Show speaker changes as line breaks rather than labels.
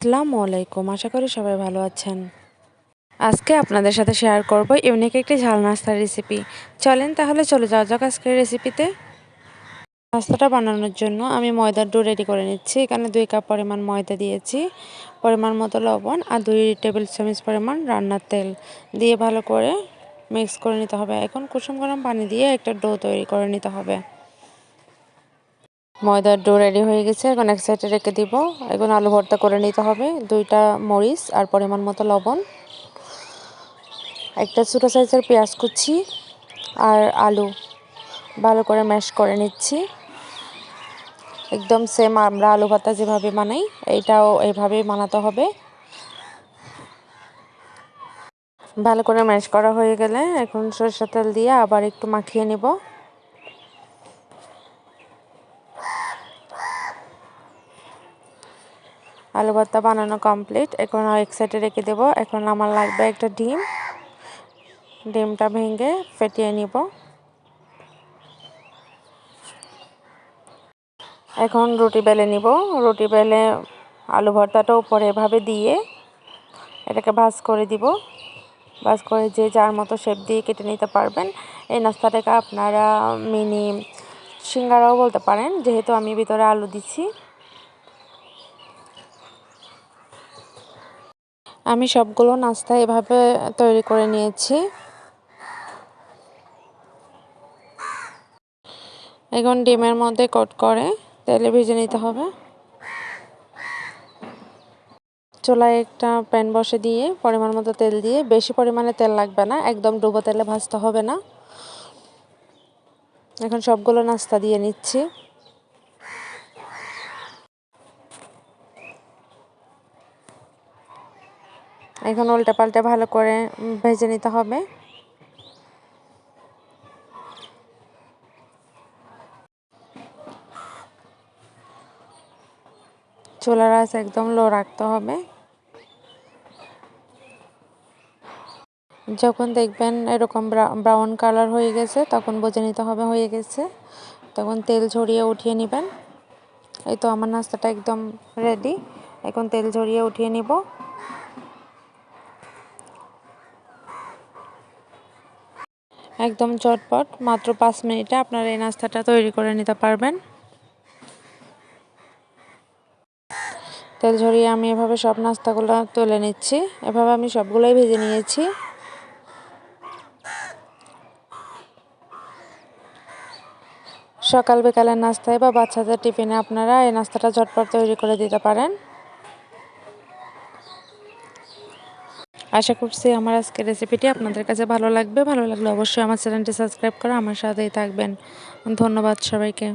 আসসালামু আলাইকুম। আশা করি সবাই ভালো আছেন। আজকে আপনাদের সাথে শেয়ার করব ইউনিক একটি ঝাল নাস্তার রেসিপি। চলেন তাহলে চলে যাওয়া যাক আজকের রেসিপিতে। নাস্তাটা বানানোর জন্য আমি ময়দার ডো রেডি করে নিচ্ছি। এখানে 2 কাপ পরিমাণ ময়দা দিয়েছি, পরিমাণ মতো লবণ আর 2 টেবিল চামচ পরিমাণ রান্নার তেল দিয়ে ভালো করে মিক্স করে নিতে হবে। এখন কুসুম গরম পানি দিয়ে একটা ডো তৈরি করে নিতে হবে। ময়দার ডো রেডি হয়ে গেছে, এখন এক সাইডে রেখে দিব। এখন আলু ভর্তা করে নিতে হবে। 2টা মরিচ আর পরিমাণ মতো লবণ, একটা ছোটো সাইজের পেঁয়াজ কুচি আর আলু ভালো করে ম্যাশ করে নিচ্ছি। একদম সেম আমরা আলু ভর্তা যেভাবে বানাই এইটাও এইভাবেই বানাতে হবে। ভালো করে ম্যাশ করা হয়ে গেলে এখন সরষের তেল দিয়ে আবার একটু মাখিয়ে নিব। আলু ভর্তা বানানো কমপ্লিট। এখন এক সাইডে রেখে দেব। এখন আমার লাগবে একটা ডিম। ডিমটা ভেঙে ফেটিয়ে নিব। এখন রুটি বেলে নিব। রুটি বেলে আলু ভর্তাটা উপরে এভাবে দিয়ে এটাকে ভাঁজ করে দিব। ভাঁজ করে যে যার মতো শেপ দিয়ে কেটে নিতে পারবেন। এই নাস্তাটাকে আপনারা মিনি সিঙ্গারাও বলতে পারেন, যেহেতু আমি ভিতরে আলু দিচ্ছি। আমি সবগুলো নাস্তা এভাবে তৈরি করে নিয়েছি। এখন ডিমের মধ্যে কোট করে তেলে ভেজে নিতে হবে। চুলায় একটা প্যান বসে দিয়ে পরিমাণ মতো তেল দিয়ে, বেশি পরিমাণে তেল লাগবে না, একদম ডুবো তেলে ভাজতে হবে না। এখন সবগুলো নাস্তা দিয়ে নিচ্ছি। এখন উল্টে পাল্টে ভালো করে ভেজে নিতে হবে। চুলার আঁচ একদম লো রাখতে হবে। যখন দেখবেন এরকম ব্রাউন কালার হয়ে গেছে তখন বুঝে নিতে হবে হয়ে গেছে। তখন তেল ঝরিয়ে উঠিয়ে নেবেন। এই তো আমার নাস্তাটা একদম রেডি। এখন তেল ঝরিয়ে উঠিয়ে নিব। একদম চটপট, মাত্র 5 মিনিটে আপনারা এই নাস্তাটা তৈরি করে নিতে পারবেন। তেল ঝরিয়ে আমি এভাবে সব নাস্তাগুলো তুলে নিচ্ছি। এভাবে আমি সবগুলোই ভেজে নিয়েছি। সকাল বিকালের নাস্তায় বা বাচ্চাদের টিফিনে আপনারা এই নাস্তাটা ঝটপট তৈরি করে দিতে পারেন। আশা করছি আমার আজকের রেসিপিটি আপনাদের কাছে ভালো লাগবে। ভালো লাগলে অবশ্যই আমার চ্যানেলটি সাবস্ক্রাইব করে আমার সাথেই থাকবেন। ধন্যবাদ সবাইকে।